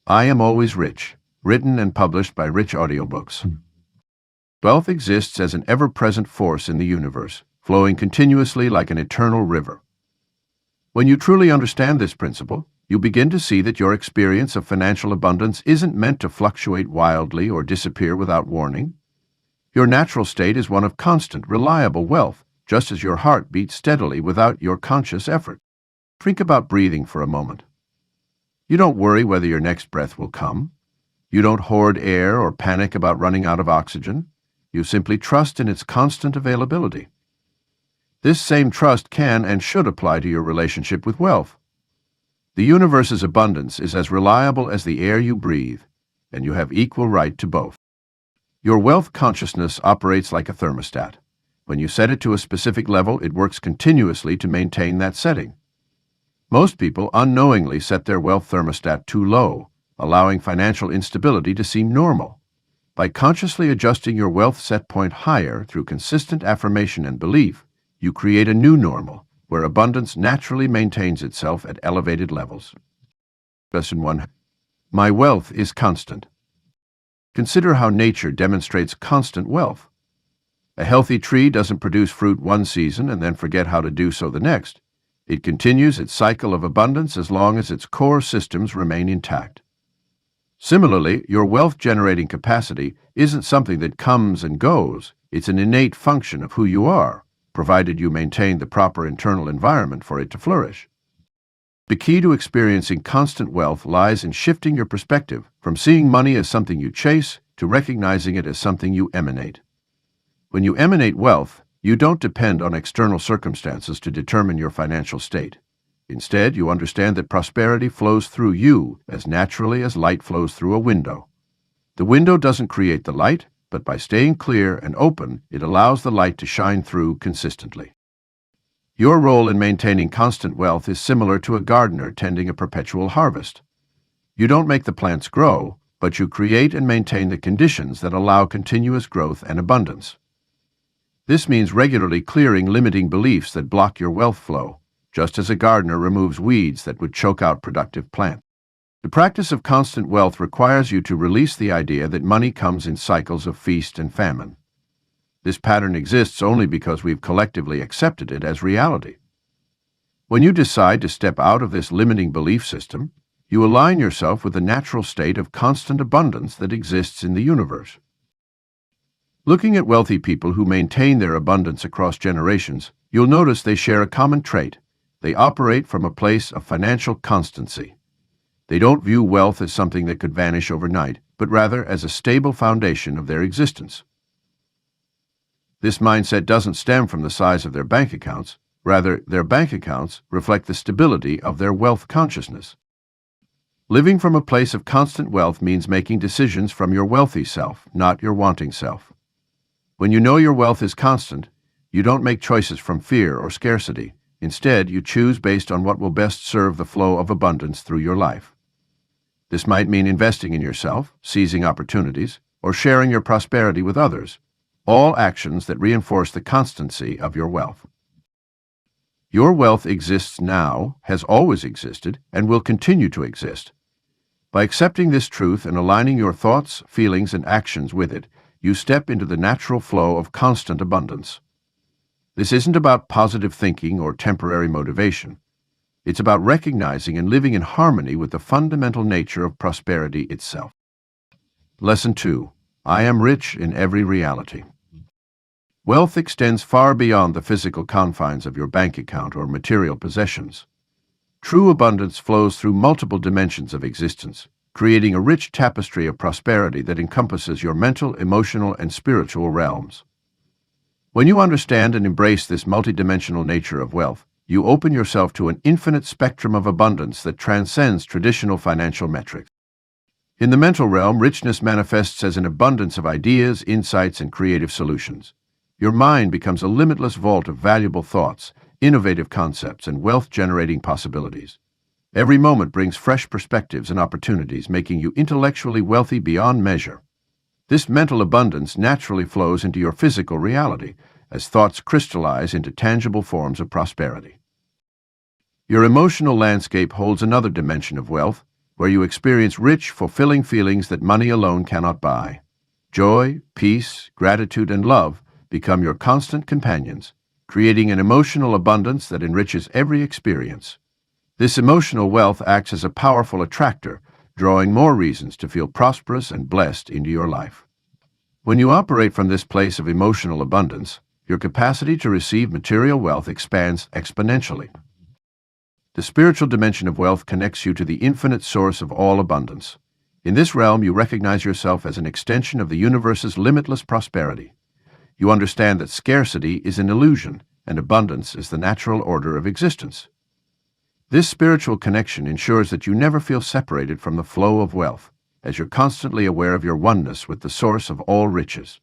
I Am Always Rich, written and published by Rich Audiobooks. Wealth exists as an ever-present force in the universe, flowing continuously like an eternal river. When you truly understand this principle, you begin to see that your experience of financial abundance isn't meant to fluctuate wildly or disappear without warning. Your natural state is one of constant, reliable wealth, just as your heart beats steadily without your conscious effort. Think about breathing for a moment. You don't worry whether your next breath will come. You don't hoard air or panic about running out of oxygen. You simply trust in its constant availability. This same trust can and should apply to your relationship with wealth. The universe's abundance is as reliable as the air you breathe, and you have equal right to both. Your wealth consciousness operates like a thermostat. When you set it to a specific level, it works continuously to maintain that setting. Most people unknowingly set their wealth thermostat too low, allowing financial instability to seem normal. By consciously adjusting your wealth set point higher through consistent affirmation and belief, you create a new normal, where abundance naturally maintains itself at elevated levels. Lesson 1. My wealth is constant. Consider how nature demonstrates constant wealth. A healthy tree doesn't produce fruit one season and then forget how to do so the next. It continues its cycle of abundance as long as its core systems remain intact. Similarly, your wealth-generating capacity isn't something that comes and goes. It's an innate function of who you are, provided you maintain the proper internal environment for it to flourish. The key to experiencing constant wealth lies in shifting your perspective from seeing money as something you chase to recognizing it as something you emanate. When you emanate wealth, you don't depend on external circumstances to determine your financial state. Instead, you understand that prosperity flows through you as naturally as light flows through a window. The window doesn't create the light, but by staying clear and open, it allows the light to shine through consistently. Your role in maintaining constant wealth is similar to a gardener tending a perpetual harvest. You don't make the plants grow, but you create and maintain the conditions that allow continuous growth and abundance. This means regularly clearing limiting beliefs that block your wealth flow, just as a gardener removes weeds that would choke out productive plants. The practice of constant wealth requires you to release the idea that money comes in cycles of feast and famine. This pattern exists only because we've collectively accepted it as reality. When you decide to step out of this limiting belief system, you align yourself with the natural state of constant abundance that exists in the universe. Looking at wealthy people who maintain their abundance across generations, you'll notice they share a common trait. They operate from a place of financial constancy. They don't view wealth as something that could vanish overnight, but rather as a stable foundation of their existence. This mindset doesn't stem from the size of their bank accounts. Rather, their bank accounts reflect the stability of their wealth consciousness. Living from a place of constant wealth means making decisions from your wealthy self, not your wanting self. When you know your wealth is constant, you don't make choices from fear or scarcity. Instead, you choose based on what will best serve the flow of abundance through your life. This might mean investing in yourself, seizing opportunities, or sharing your prosperity with others, all actions that reinforce the constancy of your wealth. Your wealth exists now, has always existed, and will continue to exist. By accepting this truth and aligning your thoughts, feelings, and actions with it, you step into the natural flow of constant abundance. This isn't about positive thinking or temporary motivation. It's about recognizing and living in harmony with the fundamental nature of prosperity itself. Lesson 2. I am rich in every reality. Wealth extends far beyond the physical confines of your bank account or material possessions. True abundance flows through multiple dimensions of existence, creating a rich tapestry of prosperity that encompasses your mental, emotional, and spiritual realms. When you understand and embrace this multidimensional nature of wealth, you open yourself to an infinite spectrum of abundance that transcends traditional financial metrics. In the mental realm, richness manifests as an abundance of ideas, insights, and creative solutions. Your mind becomes a limitless vault of valuable thoughts, innovative concepts, and wealth-generating possibilities. Every moment brings fresh perspectives and opportunities, making you intellectually wealthy beyond measure. This mental abundance naturally flows into your physical reality as thoughts crystallize into tangible forms of prosperity. Your emotional landscape holds another dimension of wealth, where you experience rich, fulfilling feelings that money alone cannot buy. Joy, peace, gratitude, and love become your constant companions, creating an emotional abundance that enriches every experience. This emotional wealth acts as a powerful attractor, drawing more reasons to feel prosperous and blessed into your life. When you operate from this place of emotional abundance, your capacity to receive material wealth expands exponentially. The spiritual dimension of wealth connects you to the infinite source of all abundance. In this realm, you recognize yourself as an extension of the universe's limitless prosperity. You understand that scarcity is an illusion and abundance is the natural order of existence. This spiritual connection ensures that you never feel separated from the flow of wealth, as you're constantly aware of your oneness with the source of all riches.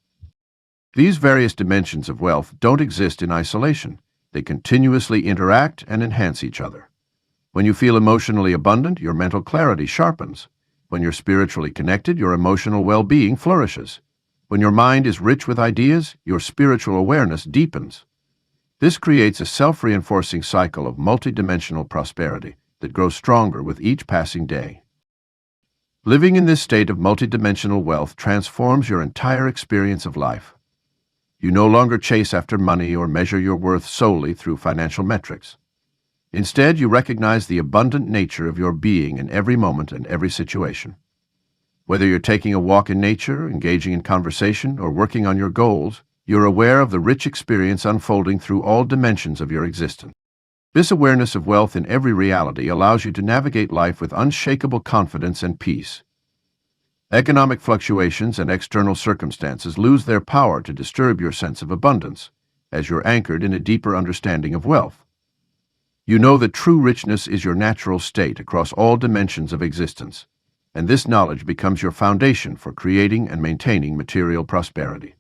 These various dimensions of wealth don't exist in isolation. They continuously interact and enhance each other. When you feel emotionally abundant, your mental clarity sharpens. When you're spiritually connected, your emotional well-being flourishes. When your mind is rich with ideas, your spiritual awareness deepens. This creates a self-reinforcing cycle of multidimensional prosperity that grows stronger with each passing day. Living in this state of multidimensional wealth transforms your entire experience of life. You no longer chase after money or measure your worth solely through financial metrics. Instead, you recognize the abundant nature of your being in every moment and every situation. Whether you're taking a walk in nature, engaging in conversation, or working on your goals, you're aware of the rich experience unfolding through all dimensions of your existence. This awareness of wealth in every reality allows you to navigate life with unshakable confidence and peace. Economic fluctuations and external circumstances lose their power to disturb your sense of abundance, as you're anchored in a deeper understanding of wealth. You know that true richness is your natural state across all dimensions of existence, and this knowledge becomes your foundation for creating and maintaining material prosperity.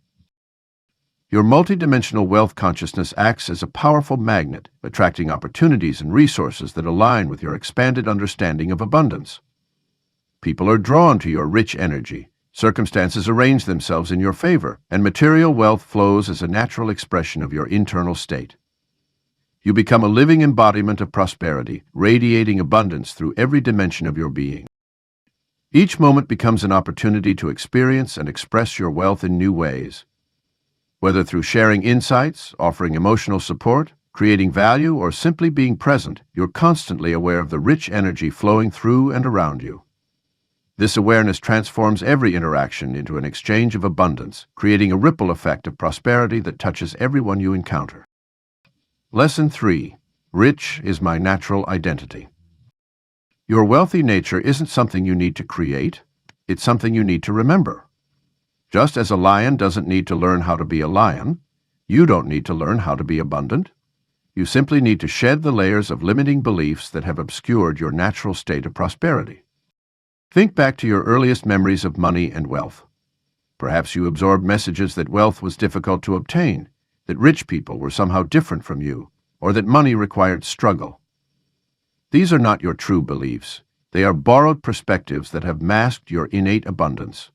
Your multidimensional wealth consciousness acts as a powerful magnet, attracting opportunities and resources that align with your expanded understanding of abundance. People are drawn to your rich energy, circumstances arrange themselves in your favor, and material wealth flows as a natural expression of your internal state. You become a living embodiment of prosperity, radiating abundance through every dimension of your being. Each moment becomes an opportunity to experience and express your wealth in new ways. Whether through sharing insights, offering emotional support, creating value, or simply being present, you're constantly aware of the rich energy flowing through and around you. This awareness transforms every interaction into an exchange of abundance, creating a ripple effect of prosperity that touches everyone you encounter. Lesson 3. Rich is my natural identity. Your wealthy nature isn't something you need to create, it's something you need to remember. Just as a lion doesn't need to learn how to be a lion, you don't need to learn how to be abundant. You simply need to shed the layers of limiting beliefs that have obscured your natural state of prosperity. Think back to your earliest memories of money and wealth. Perhaps you absorbed messages that wealth was difficult to obtain, that rich people were somehow different from you, or that money required struggle. These are not your true beliefs. They are borrowed perspectives that have masked your innate abundance.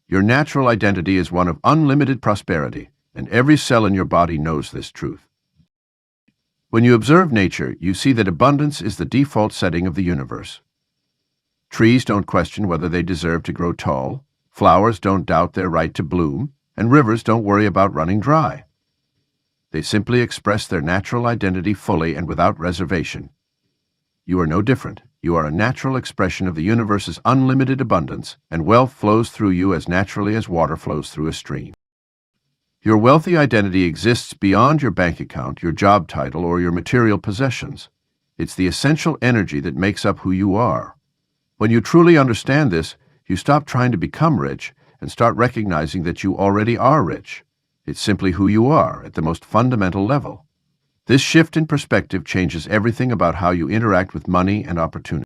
Your natural identity is one of unlimited prosperity, and every cell in your body knows this truth. When you observe nature, you see that abundance is the default setting of the universe. Trees don't question whether they deserve to grow tall, flowers don't doubt their right to bloom, and rivers don't worry about running dry. They simply express their natural identity fully and without reservation. You are no different. You are a natural expression of the universe's unlimited abundance, and wealth flows through you as naturally as water flows through a stream. Your wealthy identity exists beyond your bank account, your job title, or your material possessions. It's the essential energy that makes up who you are. When you truly understand this, you stop trying to become rich and start recognizing that you already are rich. It's simply who you are at the most fundamental level. This shift in perspective changes everything about how you interact with money and opportunity.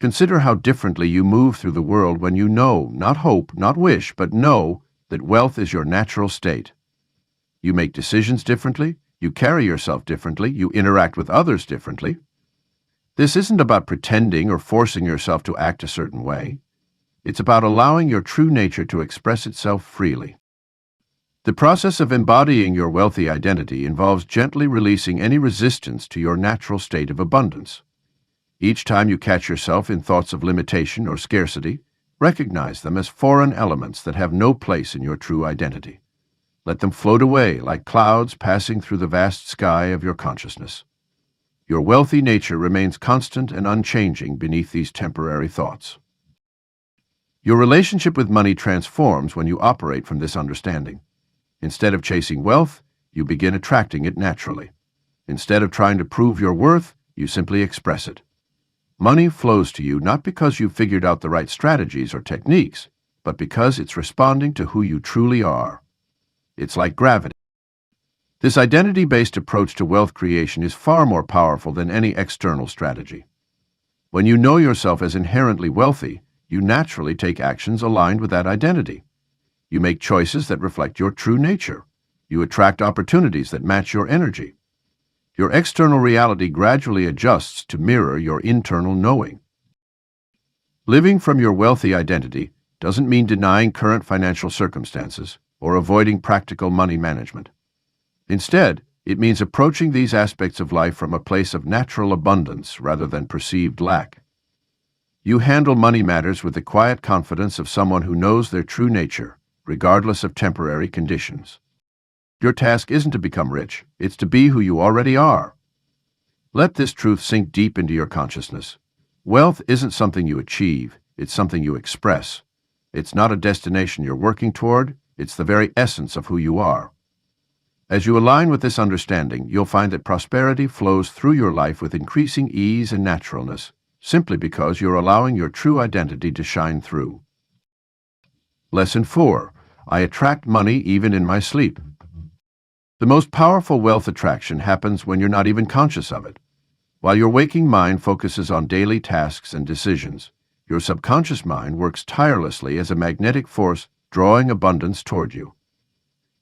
Consider how differently you move through the world when you know, not hope, not wish, but know that wealth is your natural state. You make decisions differently, you carry yourself differently, you interact with others differently. This isn't about pretending or forcing yourself to act a certain way. It's about allowing your true nature to express itself freely. The process of embodying your wealthy identity involves gently releasing any resistance to your natural state of abundance. Each time you catch yourself in thoughts of limitation or scarcity, recognize them as foreign elements that have no place in your true identity. Let them float away like clouds passing through the vast sky of your consciousness. Your wealthy nature remains constant and unchanging beneath these temporary thoughts. Your relationship with money transforms when you operate from this understanding. Instead of chasing wealth, you begin attracting it naturally. Instead of trying to prove your worth, you simply express it. Money flows to you not because you've figured out the right strategies or techniques, but because it's responding to who you truly are. It's like gravity. This identity-based approach to wealth creation is far more powerful than any external strategy. When you know yourself as inherently wealthy, you naturally take actions aligned with that identity. You make choices that reflect your true nature. You attract opportunities that match your energy. Your external reality gradually adjusts to mirror your internal knowing. Living from your wealthy identity doesn't mean denying current financial circumstances or avoiding practical money management. Instead, it means approaching these aspects of life from a place of natural abundance rather than perceived lack. You handle money matters with the quiet confidence of someone who knows their true nature, regardless of temporary conditions. Your task isn't to become rich, it's to be who you already are. Let this truth sink deep into your consciousness. Wealth isn't something you achieve, it's something you express. It's not a destination you're working toward, it's the very essence of who you are. As you align with this understanding, you'll find that prosperity flows through your life with increasing ease and naturalness, simply because you're allowing your true identity to shine through. Lesson 4. I attract money even in my sleep. The most powerful wealth attraction happens when you're not even conscious of it. While your waking mind focuses on daily tasks and decisions, your subconscious mind works tirelessly as a magnetic force drawing abundance toward you.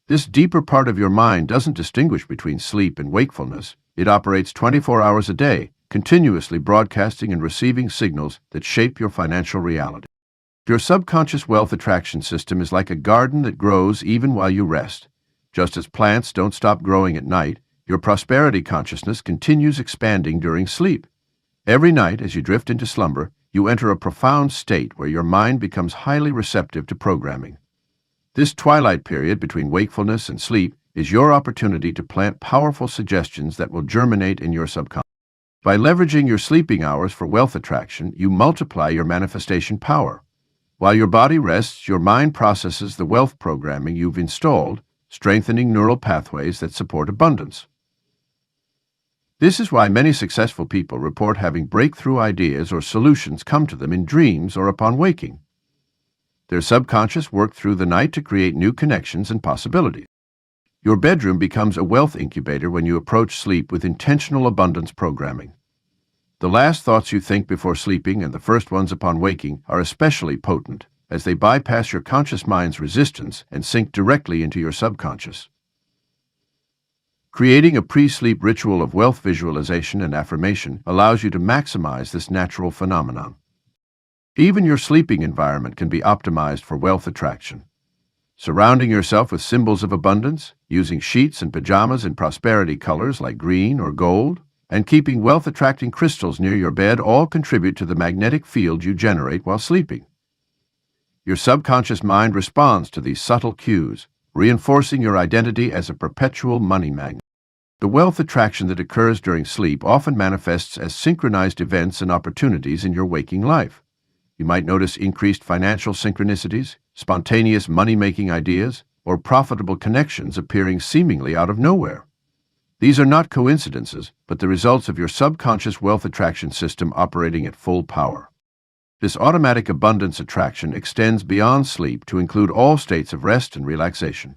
This deeper part of your mind doesn't distinguish between sleep and wakefulness. It operates 24 hours a day, continuously broadcasting and receiving signals that shape your financial reality. Your subconscious wealth attraction system is like a garden that grows even while you rest. Just as plants don't stop growing at night, your prosperity consciousness continues expanding during sleep. Every night, as you drift into slumber, you enter a profound state where your mind becomes highly receptive to programming. This twilight period between wakefulness and sleep is your opportunity to plant powerful suggestions that will germinate in your subconscious. By leveraging your sleeping hours for wealth attraction, you multiply your manifestation power. While your body rests, your mind processes the wealth programming you've installed, strengthening neural pathways that support abundance. This is why many successful people report having breakthrough ideas or solutions come to them in dreams or upon waking. Their subconscious worked through the night to create new connections and possibilities. Your bedroom becomes a wealth incubator when you approach sleep with intentional abundance programming. The last thoughts you think before sleeping and the first ones upon waking are especially potent, as they bypass your conscious mind's resistance and sink directly into your subconscious. Creating a pre-sleep ritual of wealth visualization and affirmation allows you to maximize this natural phenomenon. Even your sleeping environment can be optimized for wealth attraction. Surrounding yourself with symbols of abundance, using sheets and pajamas in prosperity colors like green or gold, and keeping wealth-attracting crystals near your bed all contribute to the magnetic field you generate while sleeping. Your subconscious mind responds to these subtle cues, reinforcing your identity as a perpetual money magnet. The wealth attraction that occurs during sleep often manifests as synchronized events and opportunities in your waking life. You might notice increased financial synchronicities, spontaneous money-making ideas, or profitable connections appearing seemingly out of nowhere. These are not coincidences, but the results of your subconscious wealth attraction system operating at full power. This automatic abundance attraction extends beyond sleep to include all states of rest and relaxation.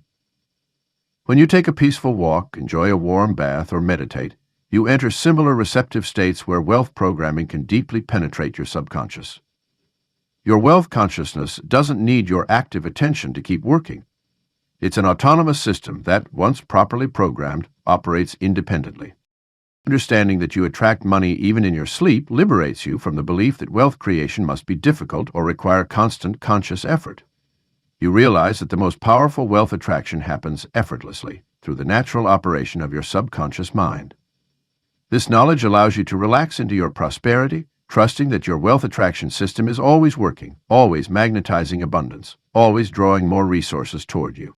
When you take a peaceful walk, enjoy a warm bath, or meditate, you enter similar receptive states where wealth programming can deeply penetrate your subconscious. Your wealth consciousness doesn't need your active attention to keep working. It's an autonomous system that, once properly programmed, operates independently. Understanding that you attract money even in your sleep liberates you from the belief that wealth creation must be difficult or require constant conscious effort. You realize that the most powerful wealth attraction happens effortlessly through the natural operation of your subconscious mind. This knowledge allows you to relax into your prosperity, trusting that your wealth attraction system is always working, always magnetizing abundance, always drawing more resources toward you.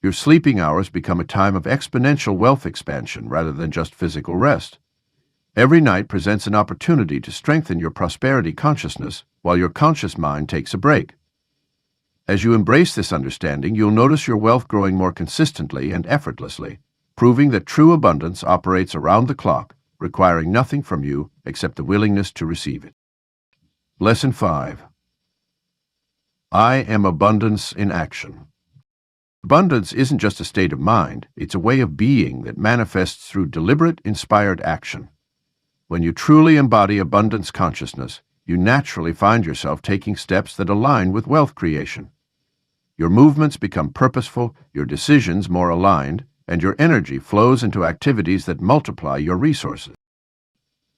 Your sleeping hours become a time of exponential wealth expansion rather than just physical rest. Every night presents an opportunity to strengthen your prosperity consciousness while your conscious mind takes a break. As you embrace this understanding, you'll notice your wealth growing more consistently and effortlessly, proving that true abundance operates around the clock, requiring nothing from you except the willingness to receive it. Lesson 5. I am abundance in action. Abundance isn't just a state of mind, it's a way of being that manifests through deliberate, inspired action. When you truly embody abundance consciousness, you naturally find yourself taking steps that align with wealth creation. Your movements become purposeful, your decisions more aligned, and your energy flows into activities that multiply your resources.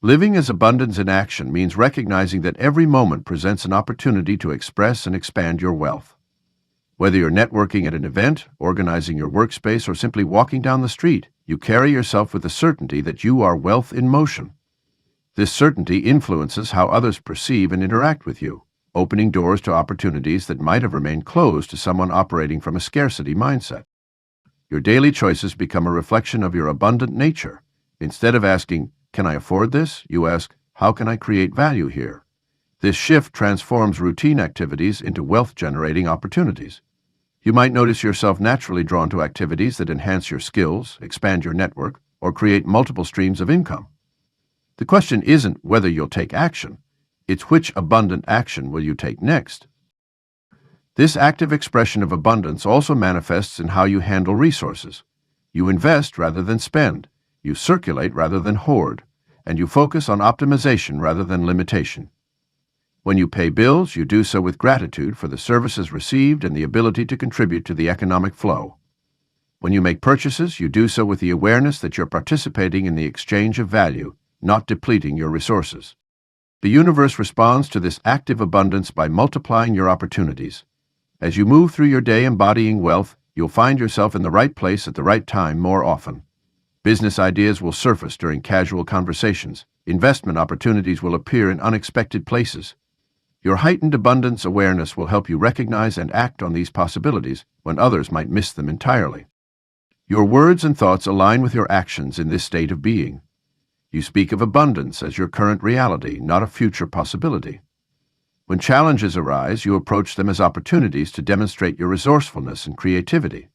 Living as abundance in action means recognizing that every moment presents an opportunity to express and expand your wealth. Whether you're networking at an event, organizing your workspace, or simply walking down the street, you carry yourself with the certainty that you are wealth in motion. This certainty influences how others perceive and interact with you, opening doors to opportunities that might have remained closed to someone operating from a scarcity mindset. Your daily choices become a reflection of your abundant nature. Instead of asking, "Can I afford this?" you ask, "How can I create value here?" This shift transforms routine activities into wealth-generating opportunities. You might notice yourself naturally drawn to activities that enhance your skills, expand your network, or create multiple streams of income. The question isn't whether you'll take action, it's which abundant action will you take next. This active expression of abundance also manifests in how you handle resources. You invest rather than spend, you circulate rather than hoard, and you focus on optimization rather than limitation. When you pay bills, you do so with gratitude for the services received and the ability to contribute to the economic flow. When you make purchases, you do so with the awareness that you're participating in the exchange of value, not depleting your resources. The universe responds to this active abundance by multiplying your opportunities. As you move through your day embodying wealth, you'll find yourself in the right place at the right time more often. Business ideas will surface during casual conversations. Investment opportunities will appear in unexpected places. Your heightened abundance awareness will help you recognize and act on these possibilities when others might miss them entirely. Your words and thoughts align with your actions in this state of being. You speak of abundance as your current reality, not a future possibility. When challenges arise, you approach them as opportunities to demonstrate your resourcefulness and creativity.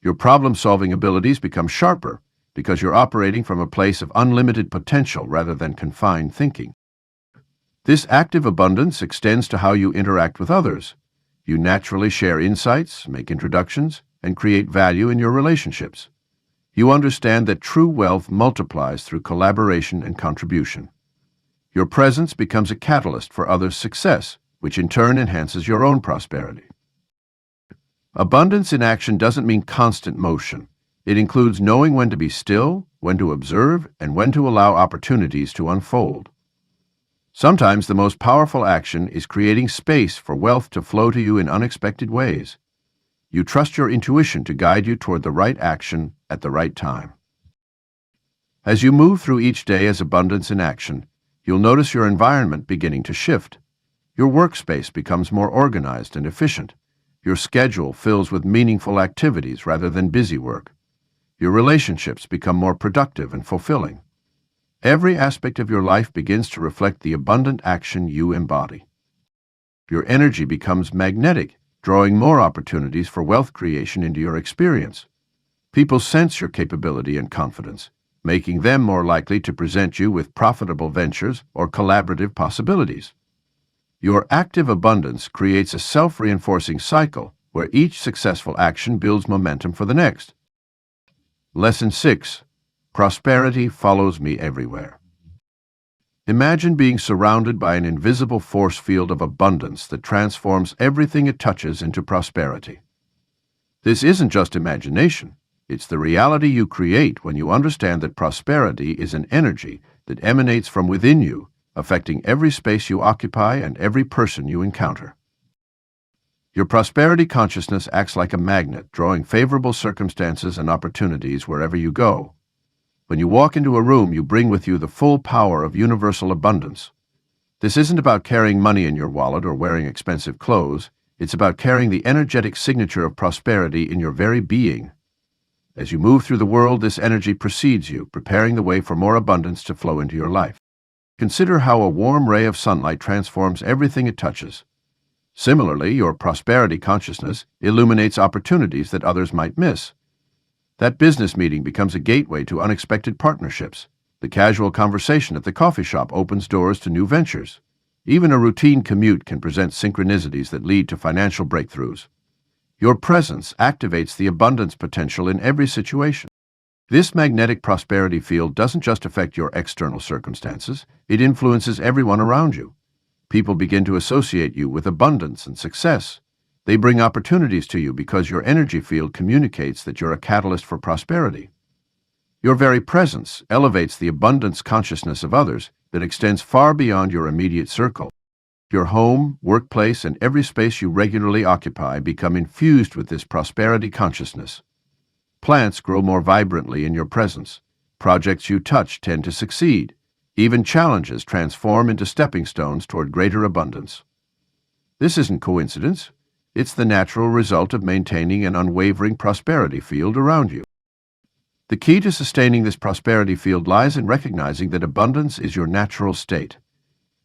Your problem-solving abilities become sharper because you're operating from a place of unlimited potential rather than confined thinking. This active abundance extends to how you interact with others. You naturally share insights, make introductions, and create value in your relationships. You understand that true wealth multiplies through collaboration and contribution. Your presence becomes a catalyst for others' success, which in turn enhances your own prosperity. Abundance in action doesn't mean constant motion. It includes knowing when to be still, when to observe, and when to allow opportunities to unfold. Sometimes the most powerful action is creating space for wealth to flow to you in unexpected ways. You trust your intuition to guide you toward the right action at the right time. As you move through each day as abundance in action, you'll notice your environment beginning to shift. Your workspace becomes more organized and efficient. Your schedule fills with meaningful activities rather than busy work. Your relationships become more productive and fulfilling. Every aspect of your life begins to reflect the abundant action you embody. Your energy becomes magnetic, drawing more opportunities for wealth creation into your experience. People sense your capability and confidence, making them more likely to present you with profitable ventures or collaborative possibilities. Your active abundance creates a self-reinforcing cycle where each successful action builds momentum for the next. Lesson 6. Prosperity follows me everywhere. Imagine being surrounded by an invisible force field of abundance that transforms everything it touches into prosperity. This isn't just imagination. It's the reality you create when you understand that prosperity is an energy that emanates from within you, affecting every space you occupy and every person you encounter. Your prosperity consciousness acts like a magnet, drawing favorable circumstances and opportunities wherever you go. When you walk into a room, you bring with you the full power of universal abundance. This isn't about carrying money in your wallet or wearing expensive clothes. It's about carrying the energetic signature of prosperity in your very being. As you move through the world, this energy precedes you, preparing the way for more abundance to flow into your life. Consider how a warm ray of sunlight transforms everything it touches. Similarly, your prosperity consciousness illuminates opportunities that others might miss. That business meeting becomes a gateway to unexpected partnerships. The casual conversation at the coffee shop opens doors to new ventures. Even a routine commute can present synchronicities that lead to financial breakthroughs. Your presence activates the abundance potential in every situation. This magnetic prosperity field doesn't just affect your external circumstances, it influences everyone around you. People begin to associate you with abundance and success. They bring opportunities to you because your energy field communicates that you're a catalyst for prosperity. Your very presence elevates the abundance consciousness of others that extends far beyond your immediate circle. Your home, workplace, and every space you regularly occupy become infused with this prosperity consciousness. Plants grow more vibrantly in your presence. Projects you touch tend to succeed. Even challenges transform into stepping stones toward greater abundance. This isn't coincidence. It's the natural result of maintaining an unwavering prosperity field around you. The key to sustaining this prosperity field lies in recognizing that abundance is your natural state.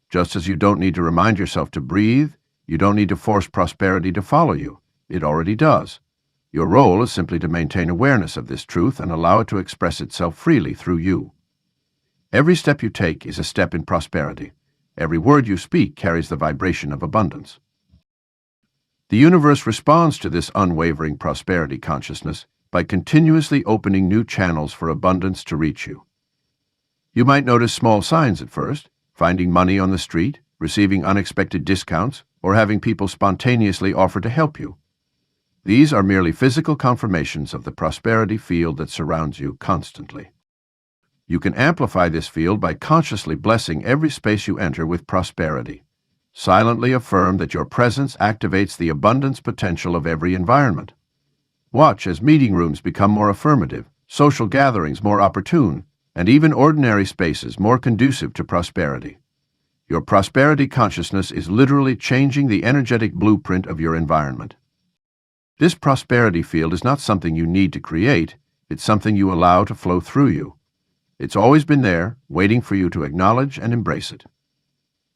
Just as you don't need to remind yourself to breathe, you don't need to force prosperity to follow you. It already does. Your role is simply to maintain awareness of this truth and allow it to express itself freely through you. Every step you take is a step in prosperity. Every word you speak carries the vibration of abundance. The universe responds to this unwavering prosperity consciousness by continuously opening new channels for abundance to reach you. You might notice small signs at first, finding money on the street, receiving unexpected discounts, or having people spontaneously offer to help you. These are merely physical confirmations of the prosperity field that surrounds you constantly. You can amplify this field by consciously blessing every space you enter with prosperity. Silently affirm that your presence activates the abundance potential of every environment. Watch as meeting rooms become more affirmative, social gatherings more opportune, and even ordinary spaces more conducive to prosperity. Your prosperity consciousness is literally changing the energetic blueprint of your environment. This prosperity field is not something you need to create, it's something you allow to flow through you. It's always been there, waiting for you to acknowledge and embrace it.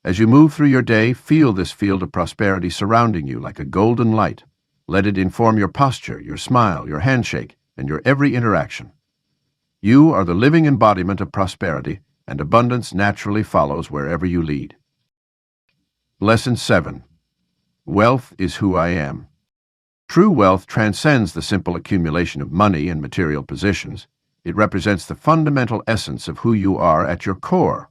As you move through your day, feel this field of prosperity surrounding you like a golden light. Let it inform your posture, your smile, your handshake, and your every interaction. You are the living embodiment of prosperity, and abundance naturally follows wherever you lead. Lesson 7. Wealth is who I am. True wealth transcends the simple accumulation of money and material possessions. It represents the fundamental essence of who you are at your core.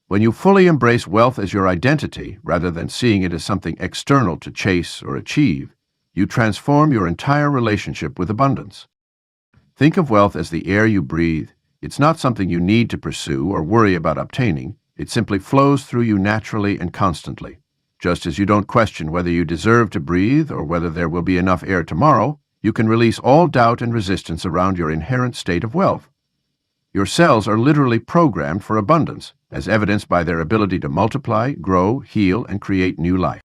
When you fully embrace wealth as your identity, rather than seeing it as something external to chase or achieve, you transform your entire relationship with abundance. Think of wealth as the air you breathe. It's not something you need to pursue or worry about obtaining. It simply flows through you naturally and constantly. Just as you don't question whether you deserve to breathe or whether there will be enough air tomorrow, you can release all doubt and resistance around your inherent state of wealth. Your cells are literally programmed for abundance, as evidenced by their ability to multiply, grow, heal, and create new life.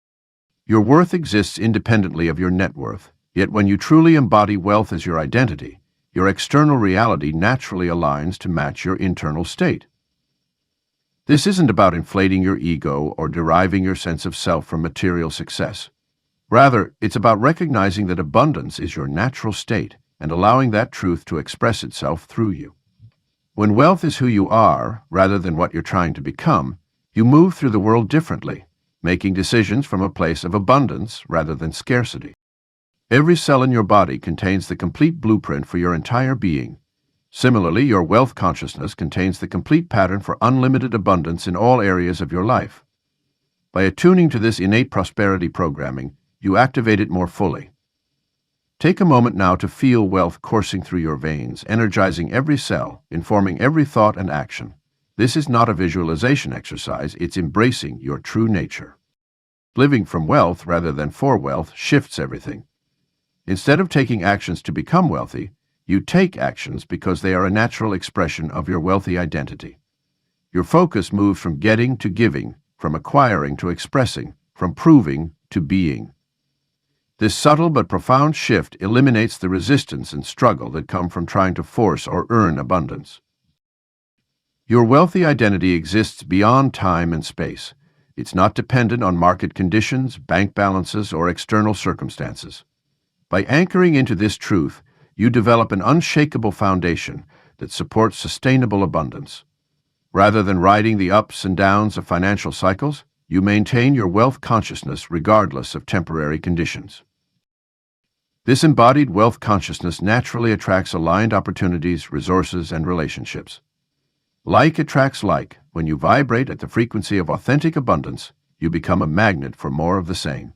Your worth exists independently of your net worth, yet when you truly embody wealth as your identity, your external reality naturally aligns to match your internal state. This isn't about inflating your ego or deriving your sense of self from material success. Rather, it's about recognizing that abundance is your natural state and allowing that truth to express itself through you. When wealth is who you are, rather than what you're trying to become, you move through the world differently, making decisions from a place of abundance rather than scarcity. Every cell in your body contains the complete blueprint for your entire being. Similarly, your wealth consciousness contains the complete pattern for unlimited abundance in all areas of your life. By attuning to this innate prosperity programming, you activate it more fully. Take a moment now to feel wealth coursing through your veins, energizing every cell, informing every thought and action. This is not a visualization exercise, it's embracing your true nature. Living from wealth rather than for wealth shifts everything. Instead of taking actions to become wealthy, you take actions because they are a natural expression of your wealthy identity. Your focus moves from getting to giving, from acquiring to expressing, from proving to being. This subtle but profound shift eliminates the resistance and struggle that come from trying to force or earn abundance. Your wealthy identity exists beyond time and space. It's not dependent on market conditions, bank balances, or external circumstances. By anchoring into this truth, you develop an unshakable foundation that supports sustainable abundance. Rather than riding the ups and downs of financial cycles, you maintain your wealth consciousness regardless of temporary conditions. This embodied wealth consciousness naturally attracts aligned opportunities, resources, and relationships. Like attracts like. When you vibrate at the frequency of authentic abundance, you become a magnet for more of the same.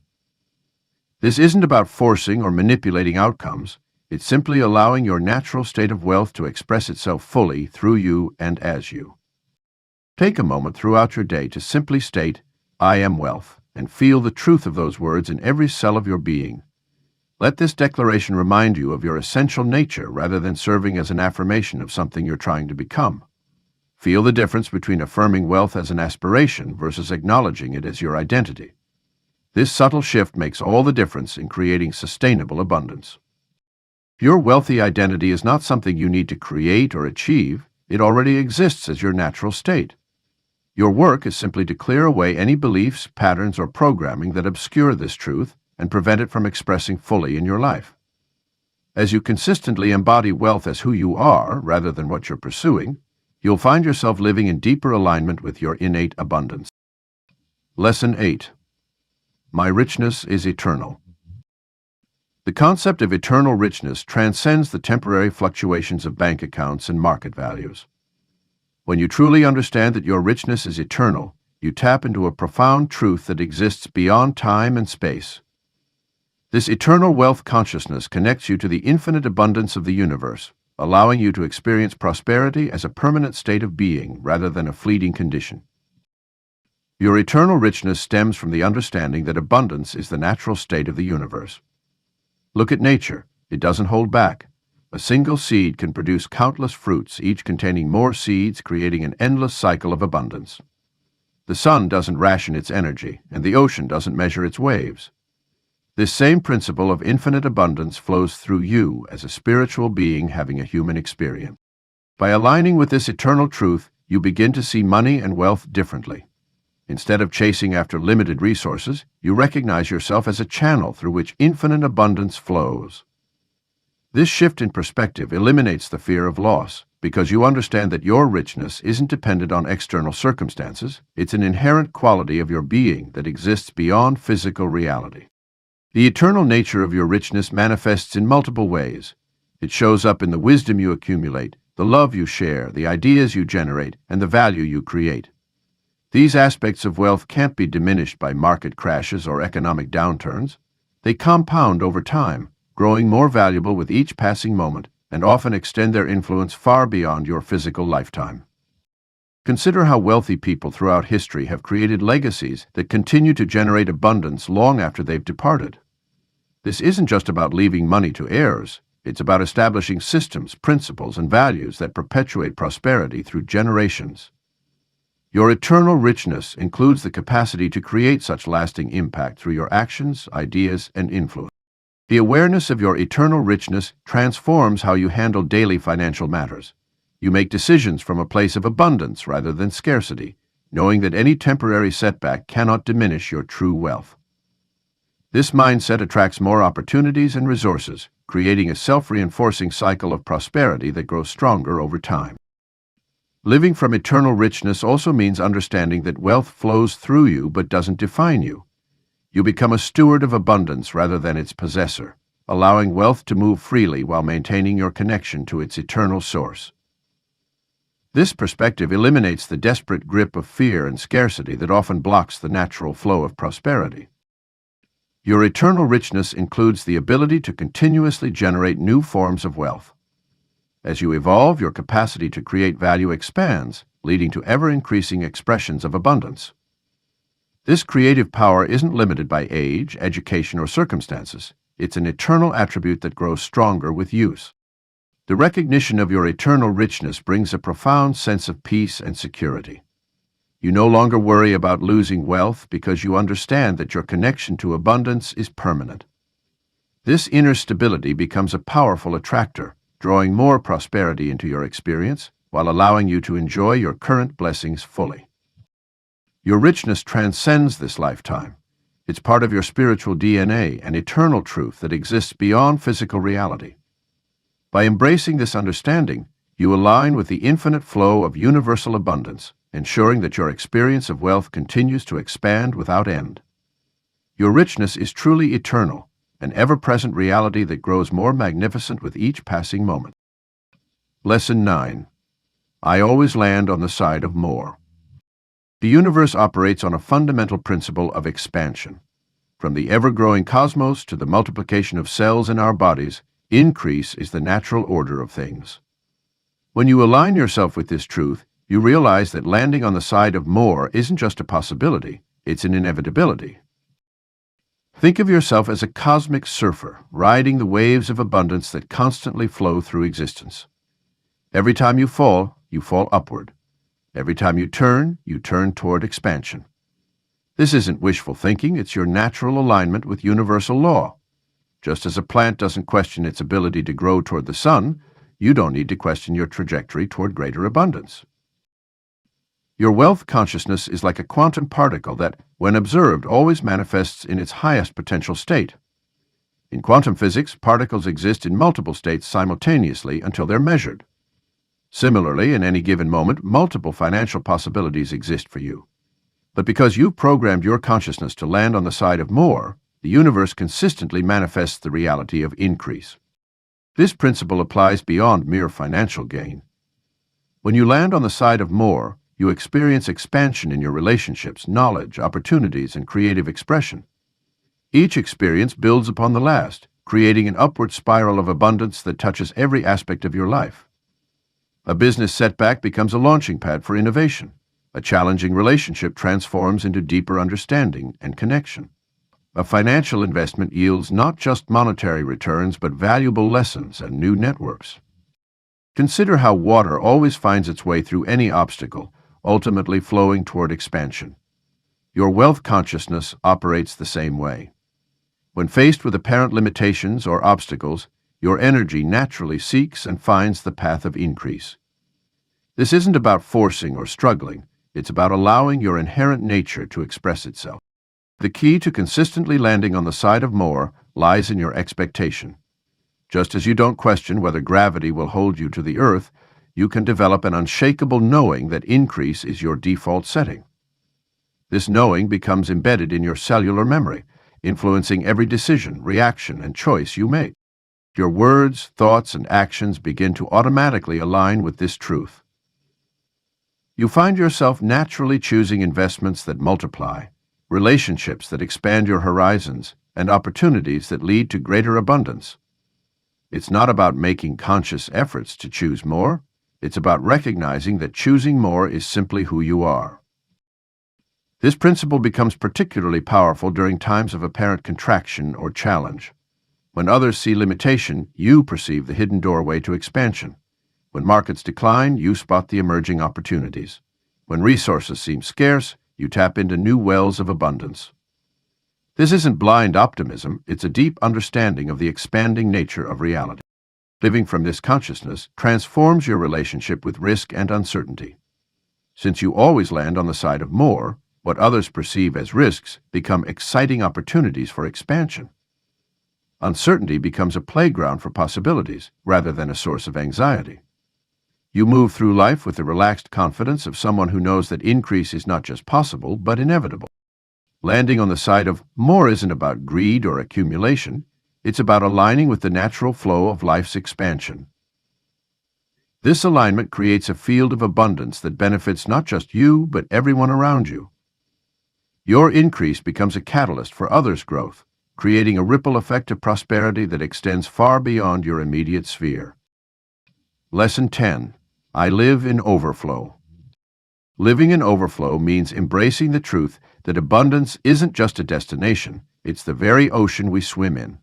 This isn't about forcing or manipulating outcomes. It's simply allowing your natural state of wealth to express itself fully through you and as you. Take a moment throughout your day to simply state, "I am wealth," and feel the truth of those words in every cell of your being. Let this declaration remind you of your essential nature rather than serving as an affirmation of something you're trying to become. Feel the difference between affirming wealth as an aspiration versus acknowledging it as your identity. This subtle shift makes all the difference in creating sustainable abundance. Your wealthy identity is not something you need to create or achieve. It already exists as your natural state. Your work is simply to clear away any beliefs, patterns, or programming that obscure this truth and prevent it from expressing fully in your life. As you consistently embody wealth as who you are rather than what you're pursuing, you'll find yourself living in deeper alignment with your innate abundance. Lesson 8. My richness is eternal. The concept of eternal richness transcends the temporary fluctuations of bank accounts and market values. When you truly understand that your richness is eternal, you tap into a profound truth that exists beyond time and space. This eternal wealth consciousness connects you to the infinite abundance of the universe, allowing you to experience prosperity as a permanent state of being rather than a fleeting condition. Your eternal richness stems from the understanding that abundance is the natural state of the universe. Look at nature. It doesn't hold back. A single seed can produce countless fruits, each containing more seeds, creating an endless cycle of abundance. The sun doesn't ration its energy, and the ocean doesn't measure its waves. This same principle of infinite abundance flows through you as a spiritual being having a human experience. By aligning with this eternal truth, you begin to see money and wealth differently. Instead of chasing after limited resources, you recognize yourself as a channel through which infinite abundance flows. This shift in perspective eliminates the fear of loss, because you understand that your richness isn't dependent on external circumstances. It's an inherent quality of your being that exists beyond physical reality. The eternal nature of your richness manifests in multiple ways. It shows up in the wisdom you accumulate, the love you share, the ideas you generate, and the value you create. These aspects of wealth can't be diminished by market crashes or economic downturns. They compound over time, growing more valuable with each passing moment, and often extend their influence far beyond your physical lifetime. Consider how wealthy people throughout history have created legacies that continue to generate abundance long after they've departed. This isn't just about leaving money to heirs. It's about establishing systems, principles, and values that perpetuate prosperity through generations. Your eternal richness includes the capacity to create such lasting impact through your actions, ideas, and influence. The awareness of your eternal richness transforms how you handle daily financial matters. You make decisions from a place of abundance rather than scarcity, knowing that any temporary setback cannot diminish your true wealth. This mindset attracts more opportunities and resources, creating a self-reinforcing cycle of prosperity that grows stronger over time. Living from eternal richness also means understanding that wealth flows through you but doesn't define you. You become a steward of abundance rather than its possessor, allowing wealth to move freely while maintaining your connection to its eternal source. This perspective eliminates the desperate grip of fear and scarcity that often blocks the natural flow of prosperity. Your eternal richness includes the ability to continuously generate new forms of wealth. As you evolve, your capacity to create value expands, leading to ever-increasing expressions of abundance. This creative power isn't limited by age, education, or circumstances. It's an eternal attribute that grows stronger with use. The recognition of your eternal richness brings a profound sense of peace and security. You no longer worry about losing wealth because you understand that your connection to abundance is permanent. This inner stability becomes a powerful attractor, drawing more prosperity into your experience while allowing you to enjoy your current blessings fully. Your richness transcends this lifetime. It's part of your spiritual DNA, an eternal truth that exists beyond physical reality. By embracing this understanding, you align with the infinite flow of universal abundance, ensuring that your experience of wealth continues to expand without end. Your richness is truly eternal, an ever-present reality that grows more magnificent with each passing moment. Lesson 9. I always land on the side of more. The universe operates on a fundamental principle of expansion. From the ever-growing cosmos to the multiplication of cells in our bodies, increase is the natural order of things. When you align yourself with this truth, you realize that landing on the side of more isn't just a possibility, it's an inevitability. Think of yourself as a cosmic surfer, riding the waves of abundance that constantly flow through existence. Every time you fall upward. Every time you turn toward expansion. This isn't wishful thinking, it's your natural alignment with universal law. Just as a plant doesn't question its ability to grow toward the sun, you don't need to question your trajectory toward greater abundance. Your wealth consciousness is like a quantum particle that, when observed, always manifests in its highest potential state. In quantum physics, particles exist in multiple states simultaneously until they're measured. Similarly, in any given moment, multiple financial possibilities exist for you. But because you've programmed your consciousness to land on the side of more, the universe consistently manifests the reality of increase. This principle applies beyond mere financial gain. When you land on the side of more, you experience expansion in your relationships, knowledge, opportunities, and creative expression. Each experience builds upon the last, creating an upward spiral of abundance that touches every aspect of your life. A business setback becomes a launching pad for innovation. A challenging relationship transforms into deeper understanding and connection. A financial investment yields not just monetary returns but valuable lessons and new networks. Consider how water always finds its way through any obstacle, ultimately flowing toward expansion. Your wealth consciousness operates the same way. When faced with apparent limitations or obstacles, your energy naturally seeks and finds the path of increase. This isn't about forcing or struggling, it's about allowing your inherent nature to express itself. The key to consistently landing on the side of more lies in your expectation. Just as you don't question whether gravity will hold you to the earth, you can develop an unshakable knowing that increase is your default setting. This knowing becomes embedded in your cellular memory, influencing every decision, reaction, and choice you make. Your words, thoughts, and actions begin to automatically align with this truth. You find yourself naturally choosing investments that multiply, relationships that expand your horizons, and opportunities that lead to greater abundance. It's not about making conscious efforts to choose more, it's about recognizing that choosing more is simply who you are. This principle becomes particularly powerful during times of apparent contraction or challenge. When others see limitation, you perceive the hidden doorway to expansion. When markets decline, you spot the emerging opportunities. When resources seem scarce, you tap into new wells of abundance. This isn't blind optimism, it's a deep understanding of the expanding nature of reality. Living from this consciousness transforms your relationship with risk and uncertainty. Since you always land on the side of more, what others perceive as risks become exciting opportunities for expansion. Uncertainty becomes a playground for possibilities rather than a source of anxiety. You move through life with the relaxed confidence of someone who knows that increase is not just possible, but inevitable. Landing on the side of more isn't about greed or accumulation, it's about aligning with the natural flow of life's expansion. This alignment creates a field of abundance that benefits not just you, but everyone around you. Your increase becomes a catalyst for others' growth, creating a ripple effect of prosperity that extends far beyond your immediate sphere. Lesson 10. I live in overflow. Living in overflow means embracing the truth that abundance isn't just a destination, it's the very ocean we swim in.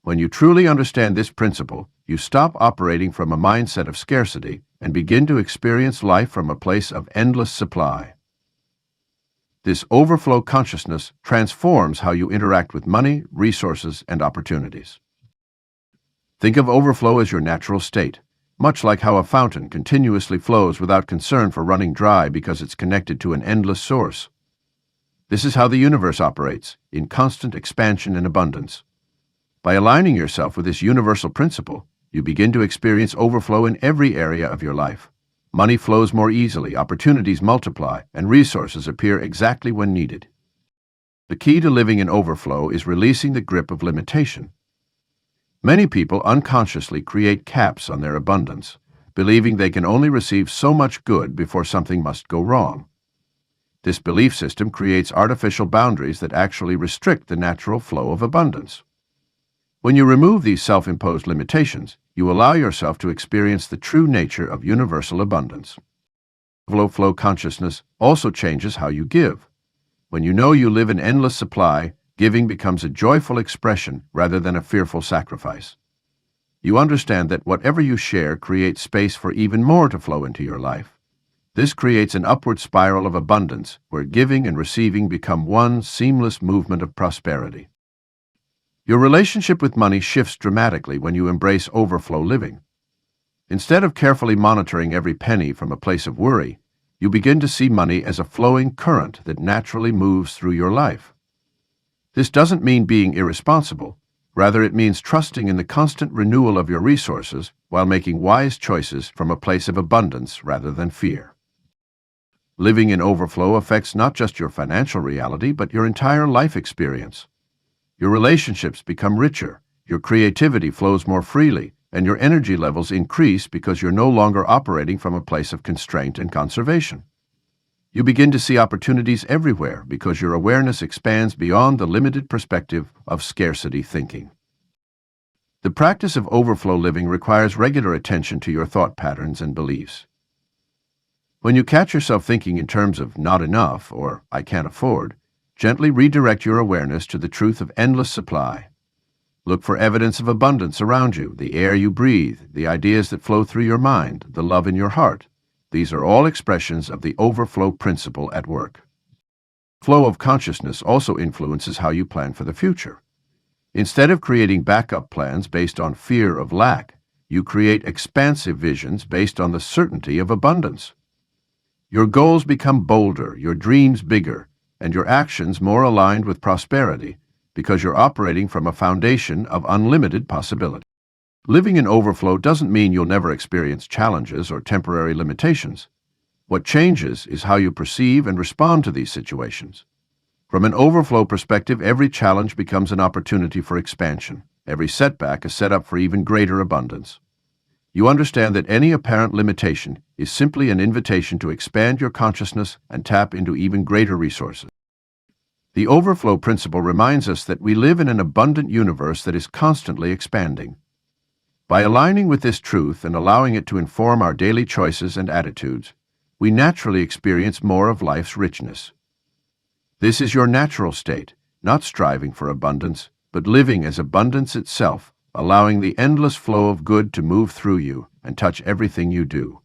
When you truly understand this principle, you stop operating from a mindset of scarcity and begin to experience life from a place of endless supply. This overflow consciousness transforms how you interact with money, resources, and opportunities. Think of overflow as your natural state, much like how a fountain continuously flows without concern for running dry because it's connected to an endless source. This is how the universe operates, in constant expansion and abundance. By aligning yourself with this universal principle, you begin to experience overflow in every area of your life. Money flows more easily, opportunities multiply, and resources appear exactly when needed. The key to living in overflow is releasing the grip of limitation. Many people unconsciously create caps on their abundance, believing they can only receive so much good before something must go wrong. This belief system creates artificial boundaries that actually restrict the natural flow of abundance. When you remove these self-imposed limitations, you allow yourself to experience the true nature of universal abundance. Overflow consciousness also changes how you give. When you know you live in endless supply, giving becomes a joyful expression rather than a fearful sacrifice. You understand that whatever you share creates space for even more to flow into your life. This creates an upward spiral of abundance where giving and receiving become one seamless movement of prosperity. Your relationship with money shifts dramatically when you embrace overflow living. Instead of carefully monitoring every penny from a place of worry, you begin to see money as a flowing current that naturally moves through your life. This doesn't mean being irresponsible. Rather, it means trusting in the constant renewal of your resources while making wise choices from a place of abundance rather than fear. Living in overflow affects not just your financial reality, but your entire life experience. Your relationships become richer, your creativity flows more freely, and your energy levels increase because you're no longer operating from a place of constraint and conservation. You begin to see opportunities everywhere because your awareness expands beyond the limited perspective of scarcity thinking. The practice of overflow living requires regular attention to your thought patterns and beliefs. When you catch yourself thinking in terms of not enough or I can't afford, gently redirect your awareness to the truth of endless supply. Look for evidence of abundance around you, the air you breathe, the ideas that flow through your mind, the love in your heart. These are all expressions of the overflow principle at work. Flow of consciousness also influences how you plan for the future. Instead of creating backup plans based on fear of lack, you create expansive visions based on the certainty of abundance. Your goals become bolder, your dreams bigger, and your actions more aligned with prosperity because you're operating from a foundation of unlimited possibility. Living in overflow doesn't mean you'll never experience challenges or temporary limitations. What changes is how you perceive and respond to these situations. From an overflow perspective, every challenge becomes an opportunity for expansion. Every setback is set up for even greater abundance. You understand that any apparent limitation is simply an invitation to expand your consciousness and tap into even greater resources. The overflow principle reminds us that we live in an abundant universe that is constantly expanding. By aligning with this truth and allowing it to inform our daily choices and attitudes, we naturally experience more of life's richness. This is your natural state, not striving for abundance, but living as abundance itself, allowing the endless flow of good to move through you and touch everything you do.